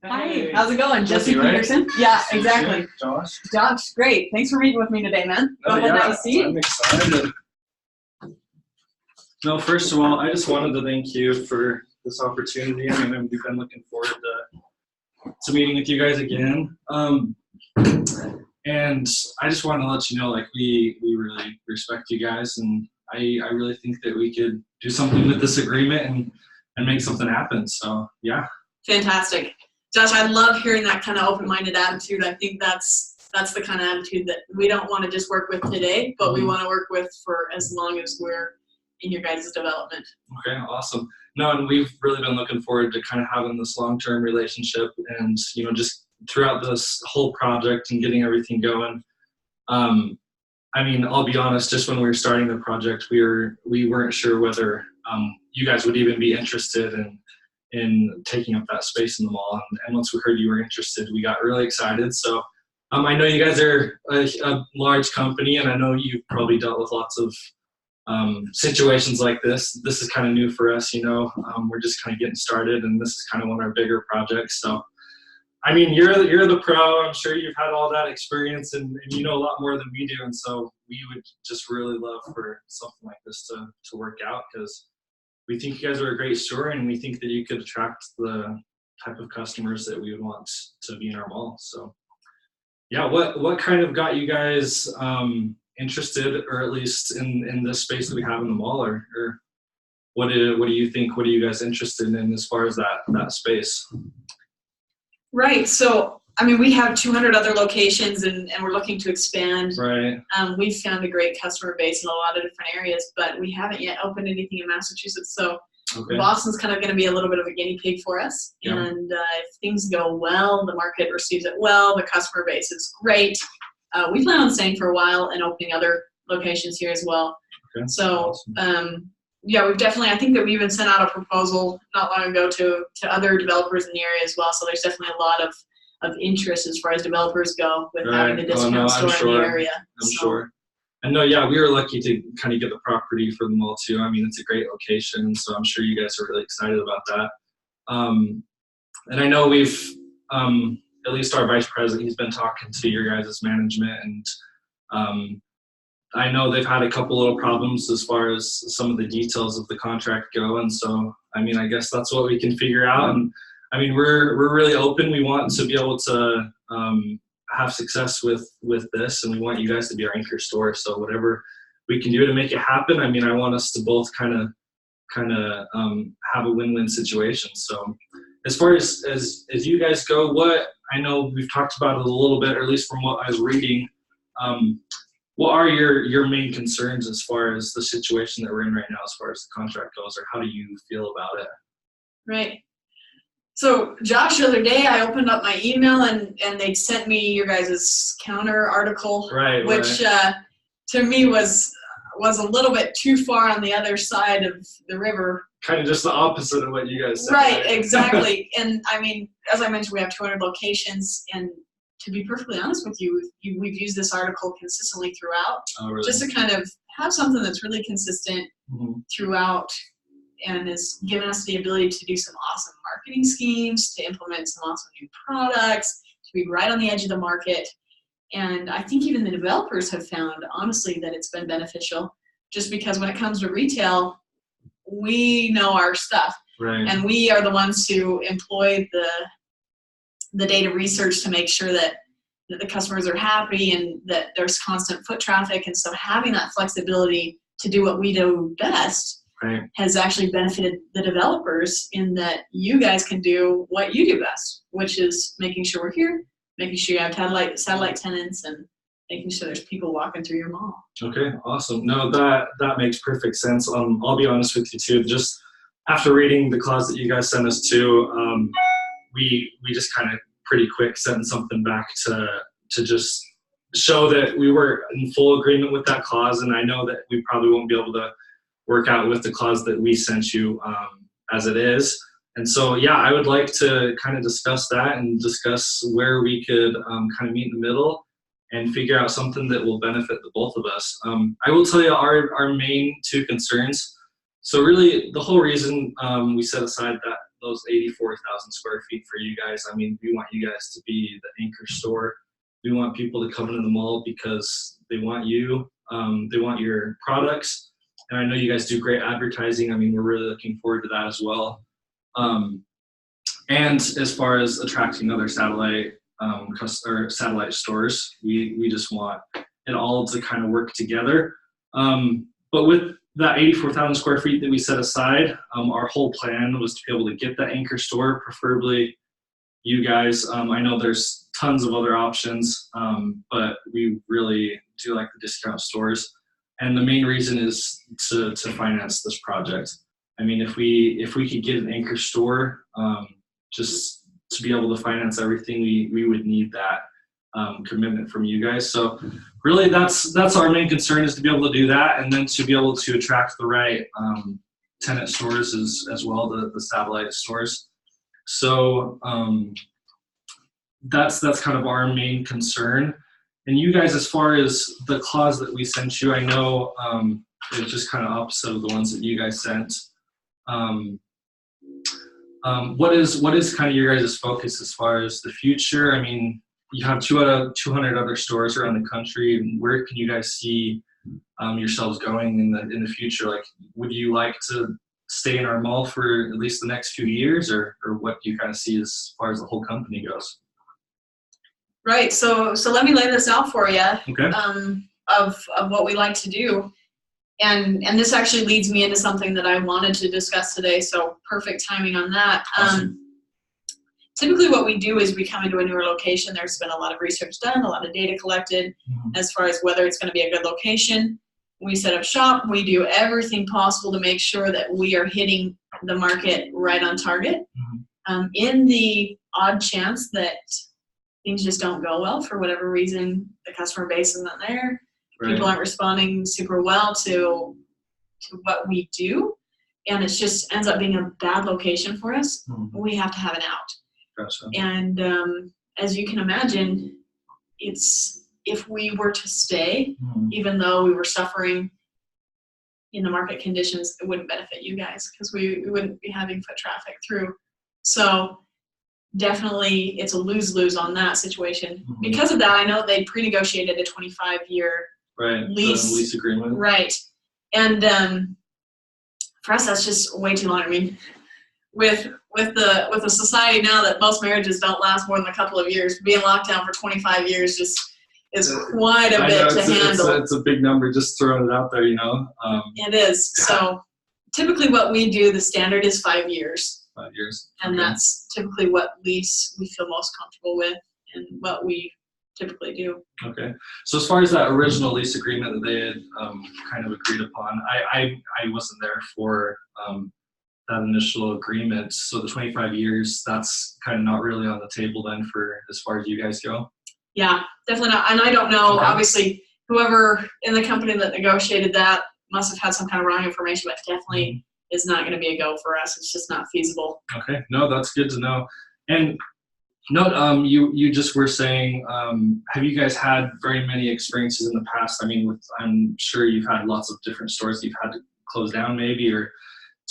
Hi, how's it going? Jesse right? Peterson? Yeah, exactly. Josh? Josh, great. Thanks for meeting with me today, man. Go ahead and have a seat. I'm excited. No, first of all, I just wanted to thank you for this opportunity. I mean, we've been looking forward to meeting with you guys again. And I just want to let you know, like, we really respect you guys, and I really think that we could do something with this agreement and make something happen. So, yeah. Fantastic. Josh, I love hearing that kind of open-minded attitude. I think that's the kind of attitude that we don't want to just work with today, but we want to work with for as long as we're in your guys' development. Okay, awesome. No, and we've really been looking forward to kind of having this long-term relationship and, you know, just throughout this whole project and getting everything going. I mean, I'll be honest, just when we were starting the project, we weren't sure whether you guys would even be interested in taking up that space in the mall. And once we heard you were interested, we got really excited. So I know you guys are a large company, and I know you've probably dealt with lots of situations like this. This is kind of new for us, you know. We're just kind of getting started, and this is kind of one of our bigger projects. So, I mean, you're the pro. I'm sure you've had all that experience, and you know a lot more than we do. And so we would just really love for something like this to work out, because we think you guys are a great store, and we think that you could attract the type of customers that we would want to be in our mall. So, yeah, what kind of got you guys interested, or at least in this space that we have in the mall, or what do you think? What are you guys interested in as far as that space? Right. So, I mean, we have 200 other locations, and we're looking to expand. Right. We've found a great customer base in a lot of different areas, but we haven't yet opened anything in Massachusetts. So Okay. Boston's kind of going to be a little bit of a guinea pig for us. Yeah. And if things go well, the market receives it well, the customer base is great. We plan on staying for a while and opening other locations here as well. Okay. So, Awesome. yeah, we've definitely, I think that we even sent out a proposal not long ago to other developers in the area as well. So there's definitely a lot of interest as far as developers go with having the discount store in the area. I'm sure. And no, yeah, we were lucky to kind of get the property for the mall too. I mean, it's a great location, so I'm sure you guys are really excited about that. And I know we've, at least our vice president, he's been talking to your guys' management, and I know they've had a couple little problems as far as some of the details of the contract go. And so, I mean, I guess that's what we can figure out. And I mean, we're really open. We want to be able to have success with this, and we want you guys to be our anchor store. So whatever we can do to make it happen, I mean, I want us to both kind of have a win-win situation. So as far as you guys go, what I know we've talked about it a little bit, or at least from what I was reading, what are your main concerns as far as the situation that we're in right now, as far as the contract goes, or how do you feel about it? Right. So Josh, the other day I opened up my email and they sent me your guys' counter article, right, which right. To me was a little bit too far on the other side of the river. Kind of just the opposite of what you guys said. Right, exactly. And I mean, as I mentioned, we have 200 locations, and to be perfectly honest with you, we've used this article consistently throughout, really? Just to kind of have something that's really consistent throughout, and has given us the ability to do some awesome marketing schemes, to implement some awesome new products, to be right on the edge of the market. And I think even the developers have found, honestly, that it's been beneficial, just because when it comes to retail, we know our stuff. Right. And we are the ones who employ the data research to make sure that the customers are happy and that there's constant foot traffic. And so having that flexibility to do what we do best has actually benefited the developers, in that you guys can do what you do best, which is making sure we're here, making sure you have satellite tenants, and making sure there's people walking through your mall. Okay, awesome. No, that makes perfect sense. I'll be honest with you too. Just after reading the clause that you guys sent us to, we just kind of pretty quick sent something back to just show that we were in full agreement with that clause. And I know that we probably won't be able to work out with the clause that we sent you as it is. And so, yeah, I would like to kind of discuss that and discuss where we could kind of meet in the middle and figure out something that will benefit the both of us. I will tell you our main two concerns. So really, the whole reason we set aside proposed 84,000 square feet for you guys. I mean, we want you guys to be the anchor store. We want people to come into the mall because they want you, they want your products. And I know you guys do great advertising. I mean, we're really looking forward to that as well. And as far as attracting other satellite satellite stores, we just want it all to kind of work together. But with that 84,000 square feet that we set aside, our whole plan was to be able to get that anchor store, preferably you guys. I know there's tons of other options, but we really do like the discount stores. And the main reason is to finance this project. I mean, if we could get an anchor store, just to be able to finance everything, we would need that commitment from you guys. So really that's our main concern, is to be able to do that, and then to be able to attract the right tenant stores as well, the satellite stores. So that's kind of our main concern. And you guys, as far as the clause that we sent you, I know it's just kind of opposite of the ones that you guys sent. What is kind of your guys' focus as far as the future? I mean, you have 200 other stores around the country, and where can you guys see yourselves going in the future? Like, would you like to stay in our mall for at least the next few years, or what do you kind of see as far as the whole company goes? Right. So let me lay this out for you. Okay. Of what we like to do, and this actually leads me into something that I wanted to discuss today. So perfect timing on that. Awesome. Typically, what we do is we come into a newer location. There's been a lot of research done, a lot of data collected as far as whether it's going to be a good location. We set up shop. We do everything possible to make sure that we are hitting the market right on target. In the odd chance that things just don't go well for whatever reason, the customer base isn't there, people aren't responding super well to what we do, and it just ends up being a bad location for us, we have to have an out. Gotcha. And as you can imagine, if we were to stay, even though we were suffering in the market conditions, it wouldn't benefit you guys, because we wouldn't be having foot traffic through. So definitely it's a lose-lose on that situation. Because of that, I know they pre-negotiated a 25-year lease agreement. Right. And for us, that's just way too long. I mean, with the society now that most marriages don't last more than a couple of years, being locked down for 25 years just is quite a bit to handle. It's a big number, just throwing it out there, you know. It is. Yeah. So typically what we do, the standard is 5 years. 5 years. And that's typically what lease we feel most comfortable with and what we typically do. Okay. So as far as that original lease agreement that they had kind of agreed upon, I wasn't there for that initial agreement. So the 25 years, that's kind of not really on the table then for as far as you guys go? Yeah, definitely not. And I don't know, obviously, whoever in the company that negotiated that must have had some kind of wrong information, but definitely is not going to be a go for us. It's just not feasible. Okay, no, that's good to know. And no, you just were saying, have you guys had very many experiences in the past? I mean, I'm sure you've had lots of different stores you've had to close down, maybe, or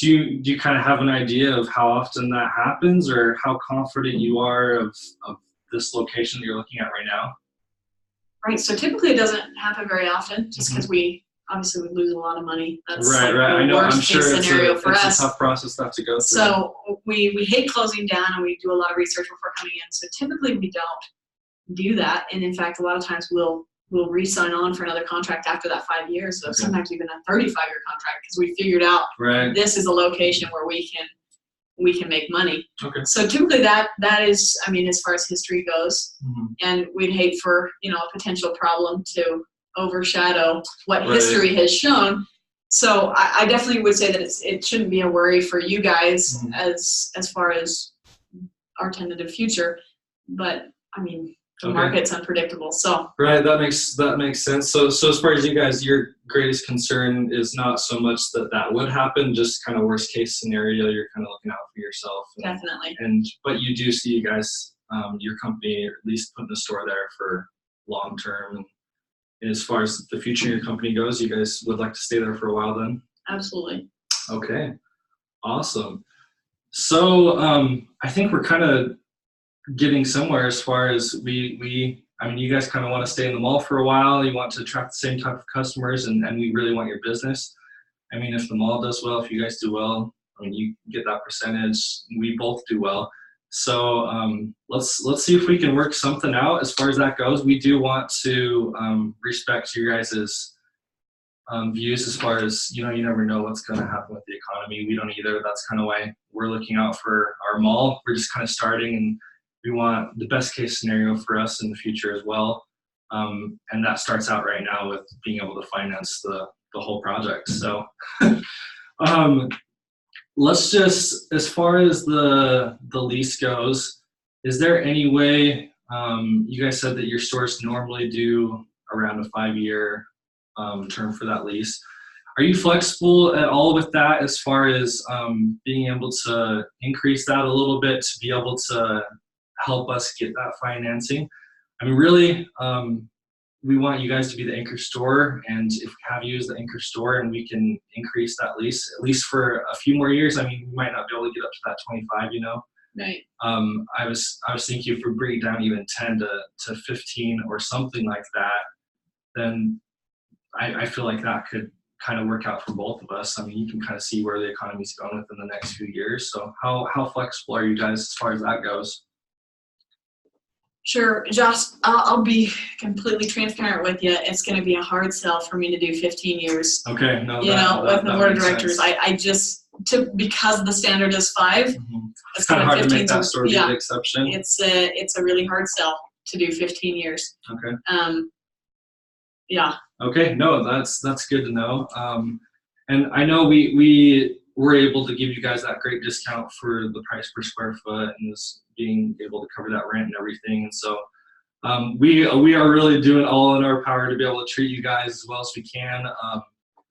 do you kind of have an idea of how often that happens, or how confident you are of this location that you're looking at right now? Right. So typically it doesn't happen very often, just because we obviously would lose a lot of money. That's right. I know. I'm sure it's a tough process to have to go through. So we hate closing down, and we do a lot of research before coming in. So typically we don't do that, and in fact, a lot of times we'll re-sign on for another contract after that 5 years. So sometimes even a 35-year contract, because we figured out this is a location where we can make money. Okay. So typically that is, I mean, as far as history goes, and we'd hate for a potential problem to overshadow what history has shown. So I definitely would say that it shouldn't be a worry for you guys as far as our tentative future. But I mean, the market's unpredictable. So right, that makes sense. So as far as you guys, your greatest concern is not so much that would happen, just kind of worst case scenario. You're kind of looking out for yourself. Definitely. But you do see you guys, your company, at least putting a store there for long term. And as far as the future of your company goes, you guys would like to stay there for a while then? Absolutely. Okay, awesome. So I think we're kind of getting somewhere as far as I mean, you guys kind of want to stay in the mall for a while. You want to attract the same type of customers, and we really want your business. I mean, if the mall does well, if you guys do well, I mean, you get that percentage. We both do well. So let's see if we can work something out as far as that goes. We do want to respect your guys's views as far as, you never know what's going to happen with the economy. We don't either. That's kind of why we're looking out for our mall. We're just kind of starting, and we want the best case scenario for us in the future as well. And that starts out right now with being able to finance the whole project. So let's just, as far as the lease goes, is there any way, you guys said that your stores normally do around a 5-year term for that lease. Are you flexible at all with that as far as being able to increase that a little bit to be able to help us get that financing? I mean, really, we want you guys to be the anchor store, and if we have you as the anchor store and we can increase that lease, at least for a few more years, I mean, we might not be able to get up to that 25, Right. I was thinking if we bring it down even 10 to 15 or something like that, then I feel like that could kind of work out for both of us. I mean, you can kind of see where the economy's going within the next few years. So how flexible are you guys as far as that goes? Sure, Josh, I'll be completely transparent with you. It's going to be a hard sell for me to do 15 years. Okay, no, with the board of directors. I just, because the standard is 5. Mm-hmm. It's kind of hard to make that sort of the exception. It's a really hard sell to do 15 years. Okay. Yeah. Okay, no, that's good to know. And I know we were able to give you guys that great discount for the price per square foot and this being able to cover that rent and everything. And so we are really doing all in our power to be able to treat you guys as well as we can.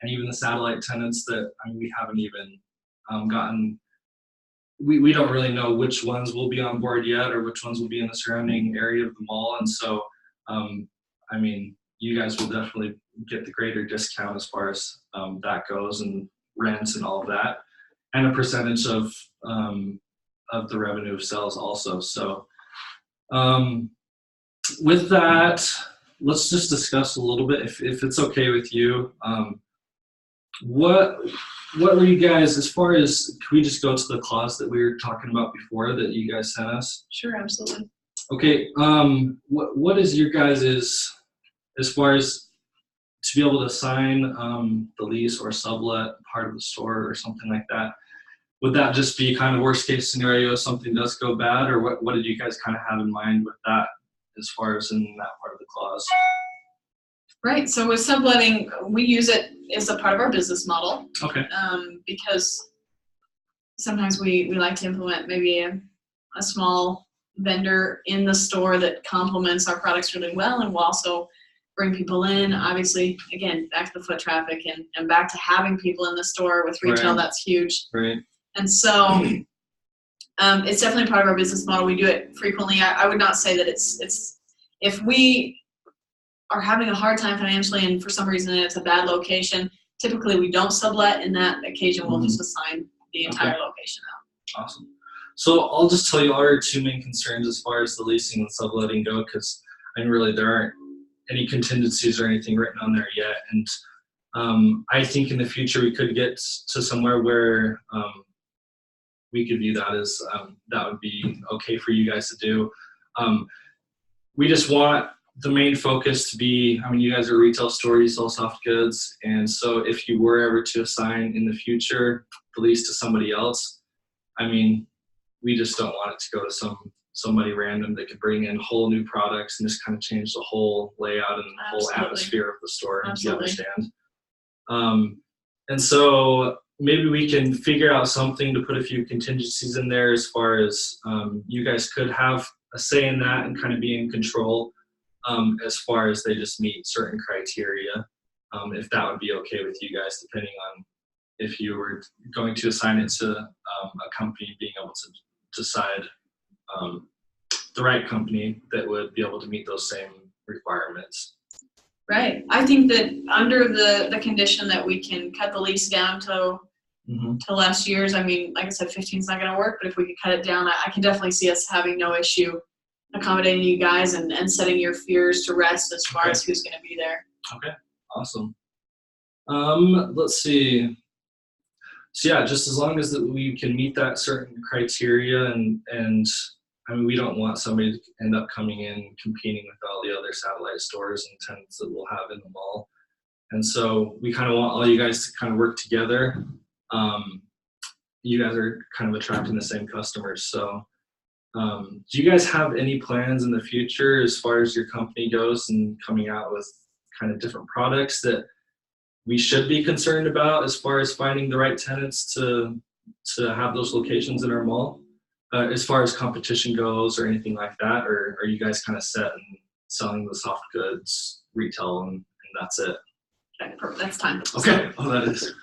And even the satellite tenants that, I mean, we haven't even gotten, we don't really know which ones will be on board yet or which ones will be in the surrounding area of the mall. And so, I mean, you guys will definitely get the greater discount as far as that goes, and rents and all of that, and a percentage of the revenue of sales also. So with that, let's just discuss a little bit, if it's okay with you. What were you guys, as far as, can we just go to the clause that we were talking about before that you guys sent us? Sure, absolutely. Okay, what is your guys's, as far as to be able to sign the lease or sublet part of the store or something like that? Would that just be kind of worst case scenario if something does go bad, or what did you guys kind of have in mind with that as far as in that part of the clause? Right, so with subletting, we use it as a part of our business model. Okay. Because sometimes we like to implement maybe a small vendor in the store that complements our products really well, and we'll also bring people in. Obviously, again, back to the foot traffic and back to having people in the store with retail. Right. That's huge. Right. And so it's definitely part of our business model. We do it frequently. I would not say that it's if we are having a hard time financially and for some reason it's a bad location, typically we don't sublet. In that occasion, we'll just assign the entire location out. Awesome. So I'll just tell you our 2 main concerns as far as the leasing and subletting go, because I mean, really there aren't any contingencies or anything written on there yet. And I think in the future we could get to somewhere where we could view that as that would be okay for you guys to do. We just want the main focus to be, I mean, you guys are a retail store, you sell soft goods, and so if you were ever to assign in the future the lease to somebody else, I mean, we just don't want it to go to somebody random that could bring in whole new products and just kind of change the whole layout and the whole atmosphere of the store. If you understand. And so maybe we can figure out something to put a few contingencies in there as far as you guys could have a say in that and kind of be in control as far as they just meet certain criteria. If that would be okay with you guys, depending on if you were going to assign it to a company, being able to decide the right company that would be able to meet those same requirements. Right. I think that under the condition that we can cut the lease down to to less years. I mean, like I said, 15 is not going to work, but if we could cut it down, I can definitely see us having no issue accommodating you guys and setting your fears to rest as far as who's going to be there. Okay, awesome. Let's see. So yeah, just as long as that we can meet that certain criteria, and I mean, we don't want somebody to end up coming in competing with all the other satellite stores and tenants that we'll have in the mall. And so we kind of want all you guys to kind of work together. You guys are kind of attracting the same customers. So do you guys have any plans in the future as far as your company goes and coming out with kind of different products that we should be concerned about as far as finding the right tenants to have those locations in our mall, as far as competition goes or anything like that? Or are you guys kind of set and selling the soft goods retail and that's it? Okay, perfect. That's time. Okay. Oh, that is.